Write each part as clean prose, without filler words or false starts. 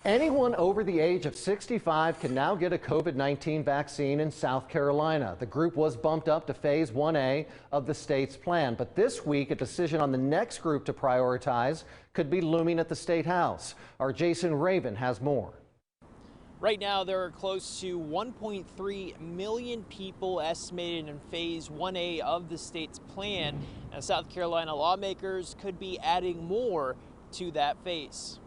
Anyone over the age of 65 can now get a COVID-19 vaccine in South Carolina. The group was bumped up to phase 1A of the state's plan. But this week, a decision on the next group to prioritize could be looming at the State House. Our Jason Raven has more. Right now, there are close to 1.3 million people estimated in phase 1A of the state's plan. Now, South Carolina lawmakers could be adding more to that phase.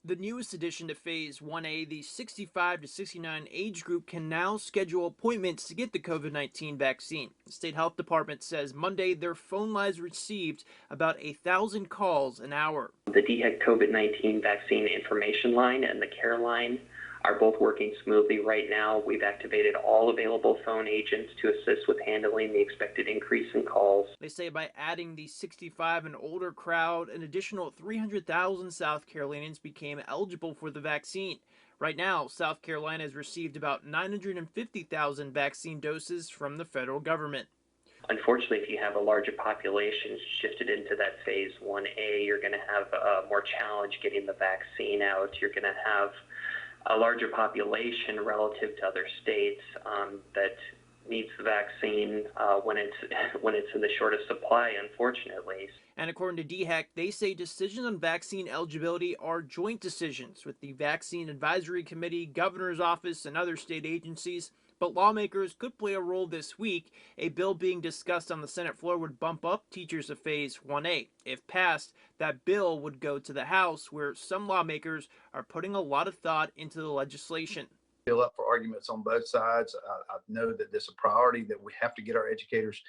The newest addition to phase 1A, the 65 to 69 age group, can now schedule appointments to get the COVID-19 vaccine. The state health department says Monday their phone lines received about 1,000 calls an hour. The DHEC COVID-19 vaccine information line and the care line are both working smoothly right now. We've activated all available phone agents to assist with handling the expected increase in calls. They say by adding the 65 and older crowd, an additional 300,000 South Carolinians became eligible for the vaccine. Right now, South Carolina has received about 950,000 vaccine doses from the federal government. Unfortunately, if you have a larger population shifted into that phase 1A, you're going to have more challenge getting the vaccine out. You're going to have a larger population relative to other states that needs the vaccine when it's in the shortest supply, unfortunately. And according to DHEC, they say decisions on vaccine eligibility are joint decisions with the Vaccine Advisory Committee, Governor's Office, and other state agencies. But lawmakers could play a role this week. A bill being discussed on the Senate floor would bump up teachers to phase 1A. If passed, that bill would go to the House, where some lawmakers are putting a lot of thought into the legislation. Still up for arguments on both sides. I know that this is a priority, that we have to get our educators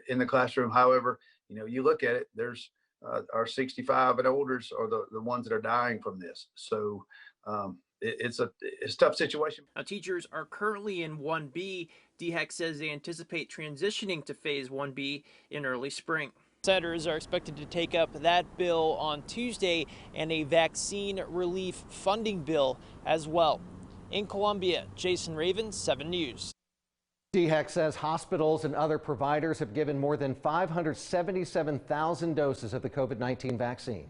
in the classroom. However, you look at it, there's our 65 and olders are the ones that are dying from this. So it's a tough situation. Now, teachers are currently in 1B. DHEC says they anticipate transitioning to phase 1B in early spring. Senators are expected to take up that bill on Tuesday and a vaccine relief funding bill as well. In Columbia, Jason Raven, 7 News. DHEC says hospitals and other providers have given more than 577,000 doses of the COVID-19 vaccine.